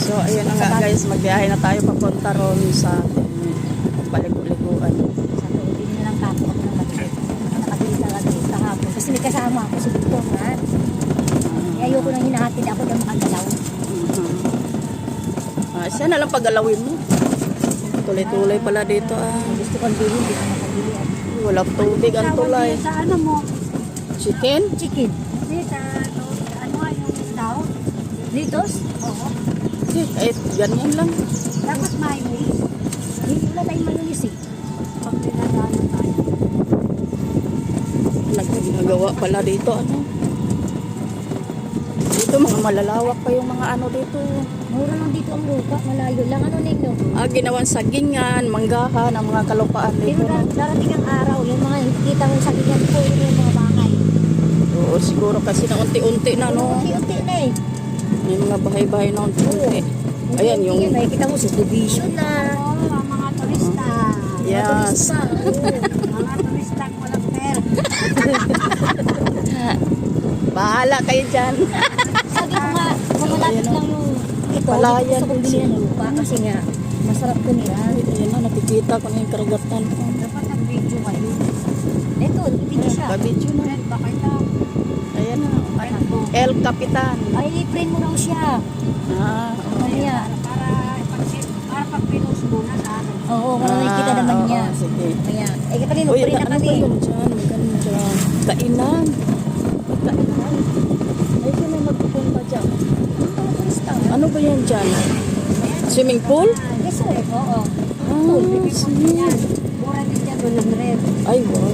So, ayun na nga guys, magbiyahe na tayo papunta ron sa ating balik-uliguan. Sa hindi na lang kapit ako ng matilit. Nakabili talaga yung kahapon. Kasi may kasama ako sa dito, ha? Ayoko nang hinahatid ako ng makagalaw. Siya na lang pag-alawin mo. Tuloy-tuloy pala dito Gusto kong bilhin, hindi ko makabili. Walang tubig ang tulay. Sa ano mo? Chicken? Chicken. Hindi, ano nga yung tao? Litos? Oo. Eh, ganyan lang. Dapat mayonnaise. Hindi wala tayong mayonnaise eh. Pag pinadalo tayo. Nagagawa pala dito, ano? Dito, mga malalawak pa yung mga ano dito. Mura lang dito ang lupa. Malayo lang. Ano ninyo? Ginawan sagingan, manggahan, ang mga kalupaan dito. Pero darating ang araw, yung mga kita mong sabihan po, yung mga bahay. Oo, siguro kasi na unti-unti na, no? Unti-unti na eh. May mga bahay-bahay na unti-unti. Ayan, yung... Yan, makikita mo subdivision na. Oo, ang mga turista. Yes. Mga turista walang pera. Bahala kayo dyan. Sabi ko nga, mamalapit lang yung ito. Palayan. Gusto kong bilhin ng lupa kasi nga, masarap ko nila. Ayan na, nakikita ko na yung karagatan. Dapat nag-video kayo. Ito, hindi siya. Kabidyo na. Red ba kayo? Ayan na. Red po. El Capitan. Ay, i-print mo raw siya. Mamaya. Para pag pinost mo na sa akin. Oo, para nakikita naman oo, niya. sige. Mamaya. Eh, kanino, Uy, print na ano kami. ba yun dyan? Magkano dyan? Kainan. Kainan. Ay, kung may magpupunta dyan. Ano ba yan dyan? Swimming pool? Yes, sir. Oo. Swimming. Mura din dyan, 100. Ay, wow.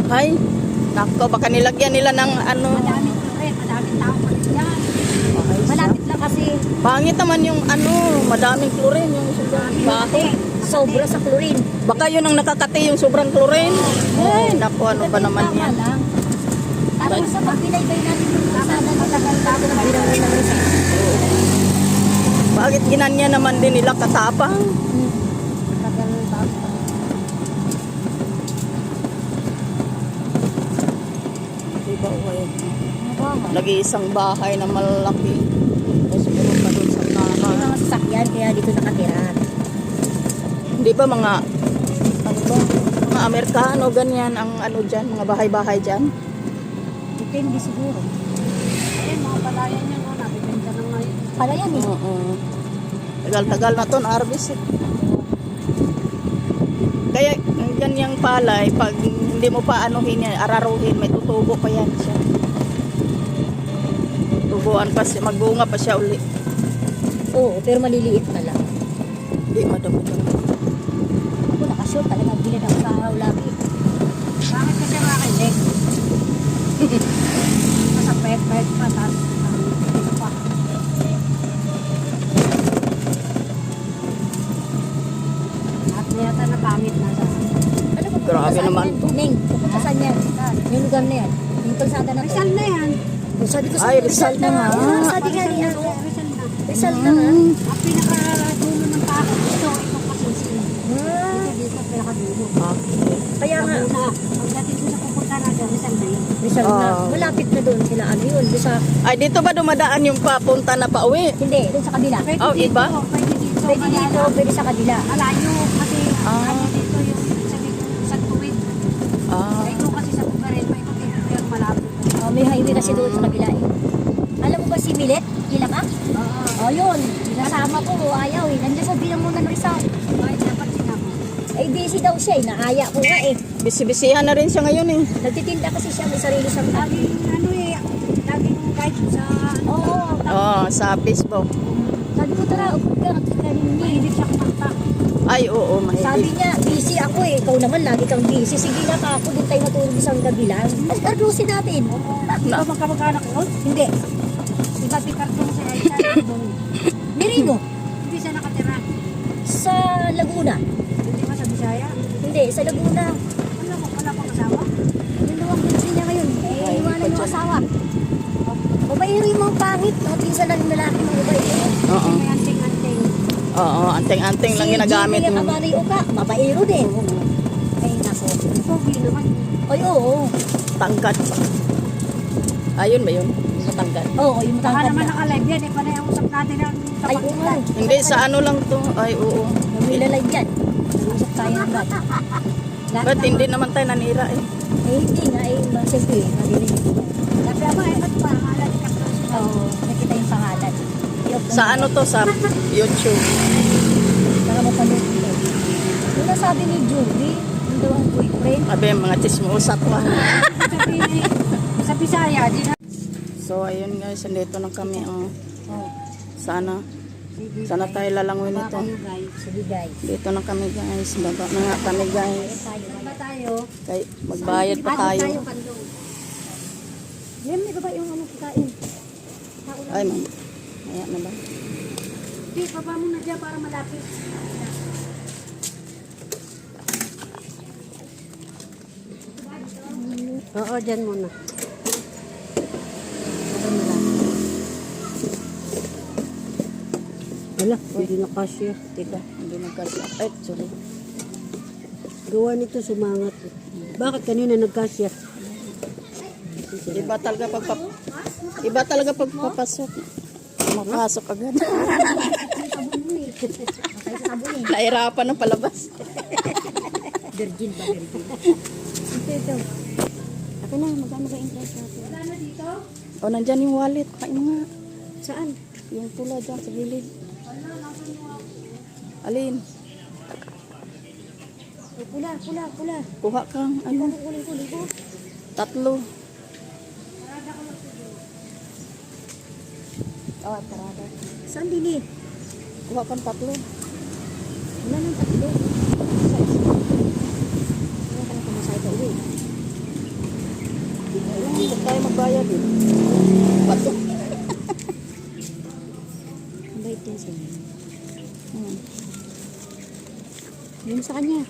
Ay, nako, baka nilagyan nila ng ano. Madaming chlorine, madaming tao pa rin dyan. Malapit lang kasi. Pangit naman yung ano, madaming chlorine yung sobrang baho. Sobra sa chlorine. Baka yun ang nakakati yung sobrang chlorine. Ay, nako, ano ba naman Tama yan? lang. Tapos sa pagpinaybay natin yung kasada ng tagal-tagal na bilang ng resort. Bakit ginanya naman din nila katapang? Tagal bago. Diba, uway? Nabaha. Nag-iisang bahay na malaki. Tapos meron pa doon sa May kanan. mga sasakyan kaya dito nakatira. Di ba mga, ano ba? Mga Amerikano, ganyan, ang ano dyan, mga bahay-bahay dyan. Depende siguro. Ayun, mga palayan yan, no? Nabibenta na ngayon. Pala yan eh. Oo. Tagal-tagal na to, na-harvest eh. Kaya, ang ganyang palay, pag hindi mo pa anuhin yan, araruhin, may tutubo pa yan siya. Tubuan pa siya, magbunga pa siya uli. Oo, pero maliliit na lang. Hindi, madami-dami. Ako nakasure talaga bilhin ako sa araw lagi. Bakit kasi makinig? Masapet-pet pa, tapos ano pa. At niyata na pangit na sa Ano ba? Grabe naman. Ning, pupunta saan yan? Yung lugar na yan. Yung kalsada na to. Rizal na yan. Oh, sabi ko Ay, Rizal na nga. Sabi nga niya. Rizal na. Rizal na nga. Ang pinakadulo ng pakot ito, itong kasinsin. Dito, pinakadulo. Okay. Kaya nga, Laguna. Pagdating ko sa pupunta na dyan, Rizal na yun. Rizal na. Oh. Malapit na doon sila. Ano yun? Doon sa, Ay, dito ba dumadaan yung papunta na pauwi? hindi, doon sa kabila. Pwede Oh, dito, iba? pwede dito. Pwede dito, pwede sa kabila. Malayo kasi Ah. ano dito yung sa tuwid. Ah, Ito kasi sa Bugarel, may dito pero malapit. Oh, may highway kasi doon sa kabila eh. Alam mo ba si Milet? Kila ka? Oh, yun. Nasama ko. Ayaw eh. Nandiyan sa bilang mo ng Rizal. Ay, dapat sinama. Eh, busy daw siya eh. Naaya ko nga eh. bisi-bisihan na rin siya ngayon eh. Nagtitinda kasi siya. May sarili siyang tabi. Laging ano eh, laging guide sa Oo. Oh, sa Facebook. Sabi ko, tara, upod ka. Nagtitindahin niya. mahilig siya kumanta. Ay, oo, Sabi mahilig. niya, busy ako eh. Ikaw naman, lagi kang busy. Sige na pa ako. Doon tayo matulog isang gabi lang. Mas ardusin natin. Di ba magkamag-anak ko? Hindi. Di ba pikartong sa Aisha? Mirino. Hindi siya nakatira. Sa Laguna. Hindi ba sa Bisaya? Hindi, sa Laguna. Wala pang asawa? Yung luwang country niya ngayon. Eh, iwanan yung asawa. Babaero yung mga pangit. No? Pinsan na ng lalaki mga babaero. Oo. May anting-anting. Oo, anting-anting lang ginagamit Si Jimmy mo. Abario ka, babaero din. Ay, nako. Pogi naman. Ay, oo. Tangkad pa. Ayun ba yun? matanggal. Oo, yung Baka matangkad naman na. naka-live yan. Panay ang usap natin ng Ay, oo nga. Hindi, sa ano lang to. Ay, oo. May lalay dyan. Usap tayo ng lahat. Lahat Ba't ng- hindi naman tayo nanira eh? Eh, hindi nga. Eh, siyempre, narinig ko yan. Sabi ako, ba't pangalan ka? Oo, nakita yung pangalan. Sa ano to? Sa YouTube. Baka mapanood ko. Yung nasabi ni Julie, yung daw ang boyfriend. Abe, mga chismosa to ah. Sa Bisaya, di na. So, ayun guys, andito na kami. Oh. Oh, Sana tayo lalangoy nito. Kayo guys. sige guys. Dito na kami guys. Baba na nga kami guys. Tayo. Ba tayo? Kay, magbayad pa tayo. Kandong. Yan, may baba yung ano kikain. Ay, ma'am. Ayan na ba? Di, baba mo na dyan para malapit. Oo, dyan muna. Wala, hindi na kasya. Teka, hindi nagkasya. Ay, sorry. Gawa nito sumangat. Bakit kanina nagkasya? Iba talaga pagpapasok. Mapasok agad. Nahirapan ng palabas. Virgin ba, virgin? Ito. Ako na, magkano ba interest natin? O, nandyan yung wallet. Kain mo nga. Saan? Yung pula dyan sa gilid. Alin? Oh, pula. Kuha kang ano? Kuling. 3. Oh, tarada. Saan din eh? Kuha kang 3. Wala nang tatlo. Wala ka na kumasay ka uwi. Kung tayo magbayad eh. Bato. Ang bait yan siya. Hmm. Yun sa kanya.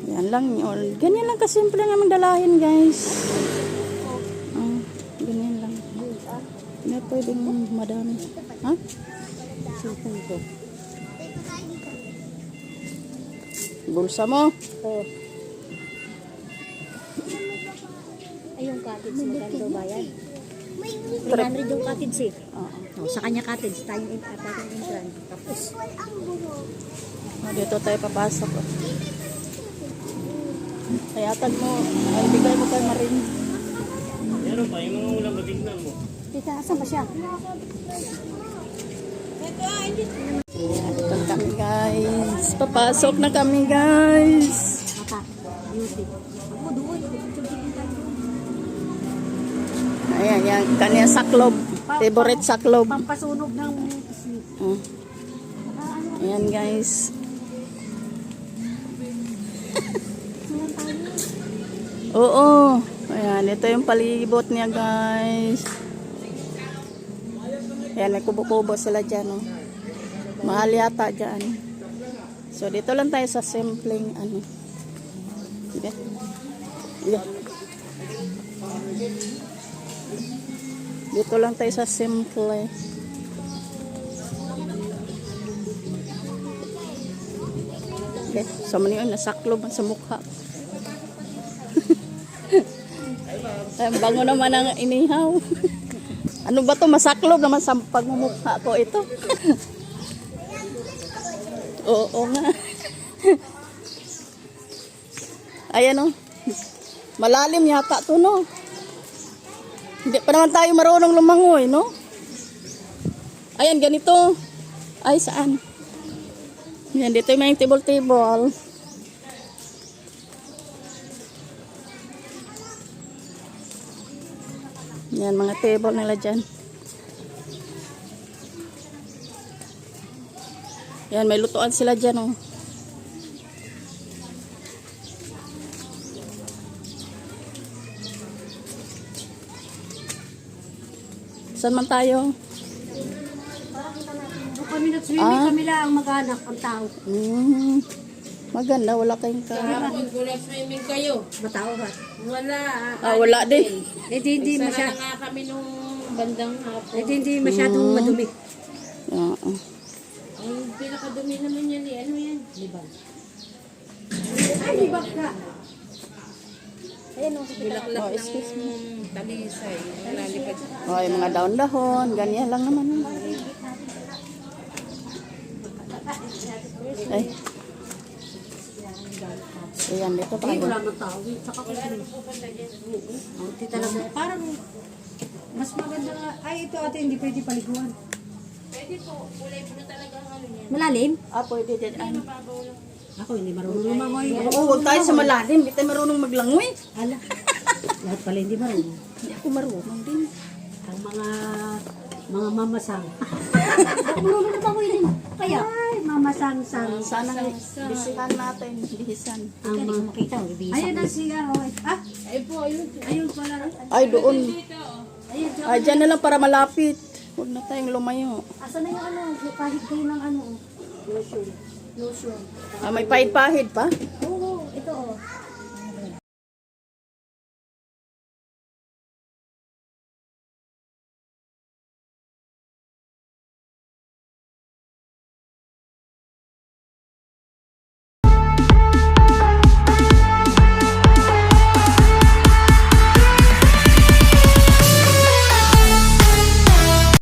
Yan lang yun. Ganyan lang kasimple naman dalahin guys. Ganyan lang. Hindi pwedeng madami. Ha? Sipon ko. Bulsa mo. Oh. Ay, yung cottage. Magkano daw bayan? 300 yung cottage eh. Oo. Oh, sa kanya cottage. Tayong entrance. Tapos. Dito tayo papasok. Kaya tag mo. Ay, bigay mo kay Marin. Meron pa, yung mga ulam matignan mo. Tita, asan ba siya? Ito kami guys. Papasok na kami guys. Mata. Beauty. Ako doon. Ayan, yan. Kanya saklob. Favorite saklob. Pampasunog ng Ayan guys. Oo. Ayan, ito yung palibot niya guys. Ayan, may kubo-kubo sila dyan. Oh. Mahal yata dyan. So, dito lang tayo sa simpleng ano. Sige. Sige. Dito lang tayo sa simple. Okay. So, mani yun, nasaklob sa mukha. Ay, bango naman ang inihaw. Ano ba to? Masaklob naman sa pagmumukha ko ito. Oo nga. Ayan o. Malalim yata to, no? Hindi pa naman tayo marunong lumangoy, no? Ayan, ganito. Ay, saan? Yan, dito yung may table-table. Yan, mga table nila dyan. Yan, may lutuan sila dyan, oh. Saan man tayo? kami nag-swimming, kami lang mag-anak ang tao. Maganda, wala kayong Swimming kayo. Matao ba? Wala. wala din. Hindi Isa masyado. na nga kami nung bandang hapon. Hindi masyadong madumi. Oo. Ang pinakadumi naman yan eh. Ano yan? Ay, libag ka. Ayan o. Bulaklak Oh, excuse me. ng talisay. Lalipad. Oh, yung mga dahon-dahon, ganyan lang naman. Ay. Ayan, dito pa. Ay, wala nang tao. Tsaka ko sila. Hindi talaga. Parang mas maganda nga. Ay, ito ate, hindi pwede paliguan. Pwede po. Kulay po na talaga ang ano niya. Malalim? Ah, pwede din. Ano? Ako, hindi marunong lumangoy. Oo, huwag tayo sa malalim. Hindi tayo marunong maglangoy. Ala. Lahat pala hindi marunong. Hindi ako marunong din. Ang mga mamasang. Marunong pa ko yun. Kaya? Ay, mamasang-sang. Sana bisihan natin. Bihisan. Ang Hindi mga... ko makita. Ibisa. Ayun ang siya. Ah, Ay po, ayun. ayun pala. Ay, doon. Ayun, Ay, dyan na lang para malapit. Huwag na tayong lumayo. Asa na yung ano? Kahit kayo ng ano? lotion. Lotion. Ah, may pahid-pahid pa? Oo,